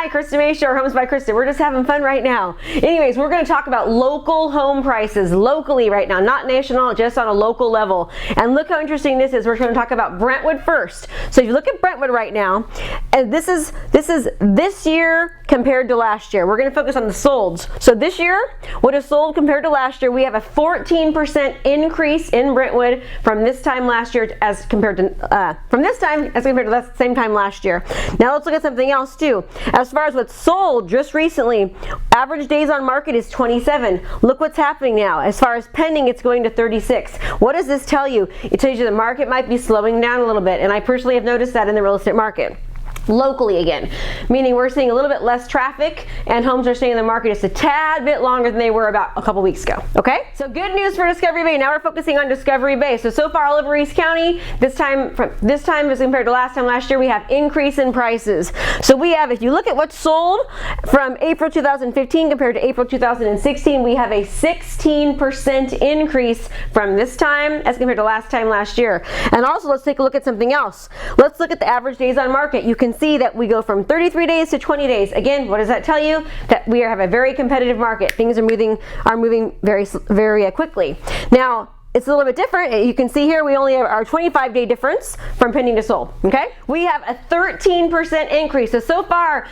Hi, Krista Mashore, Homes by Krista. We're just having fun right now. Anyways, we're going to talk about local home prices locally right now, not national, just on a local level. And look how interesting this is. We're going to talk about Brentwood first. So if you look at Brentwood right now, and this is this year compared to last year. We're going to focus on the solds. So this year, what is sold compared to last year? We have a 14% increase in Brentwood from this time last year as compared to the same time last year. Now let's look at something else too. As far as what's sold just recently, average days on market is 27. Look what's happening now. As far as pending, it's going to 36. What does this tell you? It tells you the market might be slowing down a little bit, and I personally have noticed that in the real estate market. Locally again, meaning we're seeing a little bit less traffic and homes are staying in the market just a tad bit longer than they were about a couple weeks ago. Okay, so good news for Discovery Bay. Now we're focusing on Discovery Bay. So far all over East County, this time as compared to last time last year, we have increase in prices. So we have, if you look at what's sold from April 2015 compared to April 2016, we have a 16% increase from this time as compared to last time last year. And also let's take a look at something else. Let's look at the average days on market. You can see that we go from 33 days to 20 days. Again, what does that tell you? That we have a very competitive market. Things are moving very quickly. Now, it's a little bit different. You can see here we only have our 25-day difference from pending to sold. Okay, we have a 13% increase. So far,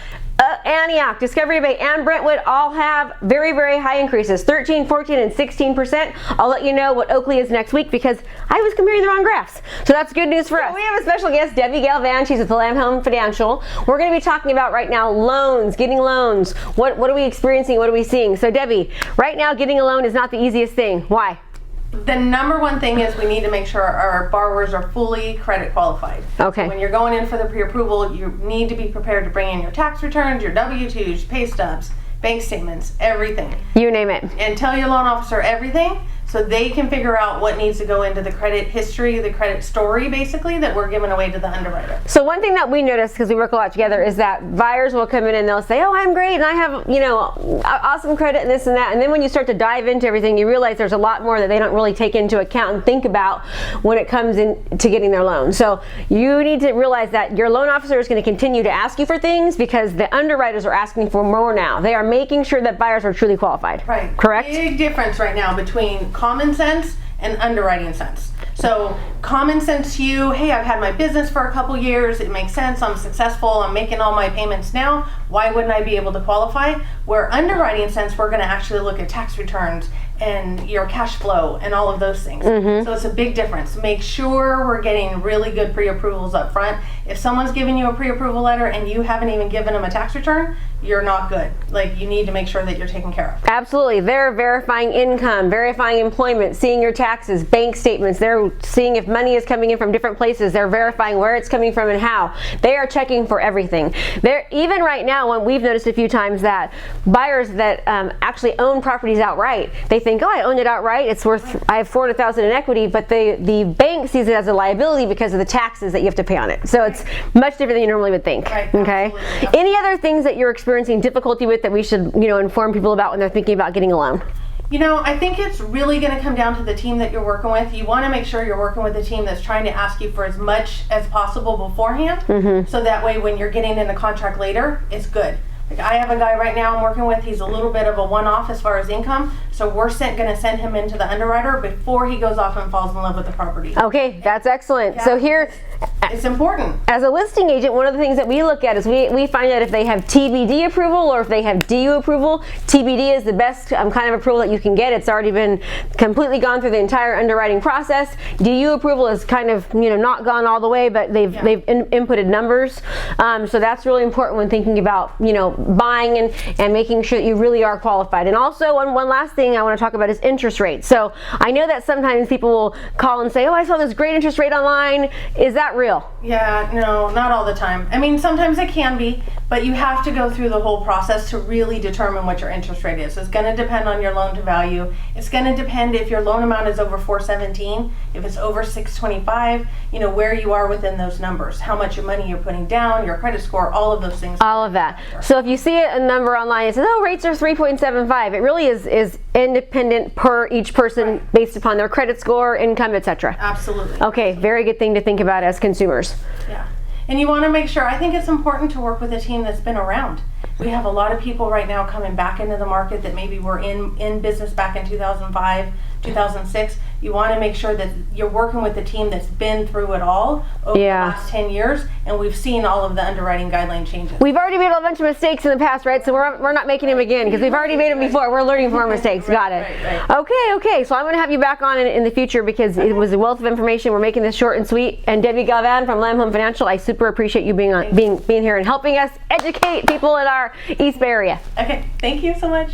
Antioch, Discovery Bay, and Brentwood all have very, very high increases, 13, 14, and 16%. I'll let you know what Oakley is next week because I was comparing the wrong graphs. So that's good news for us. We have a special guest, Debbi Galvan. She's with the Lamb Home Financial. We're going to be talking about right now loans, getting loans. What are we experiencing? What are we seeing? So Debbi, right now getting a loan is not the easiest thing. Why? The number one thing is we need to make sure our borrowers are fully credit qualified. Okay. So when you're going in for the pre-approval, you need to be prepared to bring in your tax returns, your W-2s, pay stubs, bank statements, everything. You name it. And tell your loan officer everything so they can figure out what needs to go into the credit history, the credit story, basically, that we're giving away to the underwriter. So one thing that we notice, because we work a lot together, is that buyers will come in and they'll say, oh, I'm great, and I have, awesome credit and this and that. And then when you start to dive into everything, you realize there's a lot more that they don't really take into account and think about when it comes into getting their loan. So you need to realize that your loan officer is going to continue to ask you for things because the underwriters are asking for more now. They are making sure that buyers are truly qualified. Right. Correct? Big difference right now between common sense and underwriting sense. So common sense to you, hey, I've had my business for a couple years, it makes sense, I'm successful, I'm making all my payments now, why wouldn't I be able to qualify? Where underwriting sense, we're going to actually look at tax returns and your cash flow and all of those things. So it's a big difference. Make sure we're getting really good pre-approvals up front. If someone's giving you a pre-approval letter and you haven't even given them a tax return, you're not good. Like, you need to make sure that you're taken care of. Absolutely. They're verifying income, verifying employment, seeing your taxes, bank statements. They're seeing if money is coming in from different places. They're verifying where it's coming from and how. They are checking for everything. Even right now, when we've noticed a few times that buyers that actually own properties outright, they think, oh, I own it outright, it's worth, I have $400,000 in equity, but the bank sees it as a liability because of the taxes that you have to pay on it. So it's much different than you normally would think. Right, okay. absolutely. Any other things that you're experiencing difficulty with that we should, inform people about when they're thinking about getting a loan? I think it's really going to come down to the team that you're working with. You want to make sure you're working with a team that's trying to ask you for as much as possible beforehand, so that way when you're getting in the contract later, it's good. Like, I have a guy right now I'm working with, he's a little bit of a one-off as far as income, so we're going to send him into the underwriter before he goes off and falls in love with the property. Okay, that's excellent. Yeah. So here, It's important. as a listing agent, one of the things that we look at is we find that if they have TBD approval or if they have DU approval, TBD is the best kind of approval that you can get. It's already been completely gone through the entire underwriting process. DU approval is kind of not gone all the way, but they've inputted numbers. So that's really important when thinking about buying and making sure that you really are qualified. And also one last thing I want to talk about is interest rates. So I know that sometimes people will call and say, oh, I saw this great interest rate online. Is that real? Yeah, no, not all the time. I mean, sometimes it can be, but you have to go through the whole process to really determine what your interest rate is. So it's going to depend on your loan to value. It's going to depend if your loan amount is over 417, if it's over 625, where you are within those numbers, how much your money you're putting down, your credit score, all of those things. All of that. So if you see a number online, it says, oh, rates are 3.75. It really is independent per each person based upon their credit score, income, etc. Absolutely. Okay, very good thing to think about as consumers. Yeah. And you want to make sure, I think it's important to work with a team that's been around. We have a lot of people right now coming back into the market that maybe were in business back in 2005, 2006. You want to make sure that you're working with a team that's been through it all over the last 10 years, and we've seen all of the underwriting guideline changes. We've already made a bunch of mistakes in the past, right? So we're not making them again because we've already made them before. We're learning from our mistakes. Got it. Right. Okay. So I'm going to have you back on in the future because it was a wealth of information. We're making this short and sweet. And Debbi Galvan from Lamb Home Financial, I super appreciate you being here and helping us educate people in our East Bay area. Okay. Thank you so much.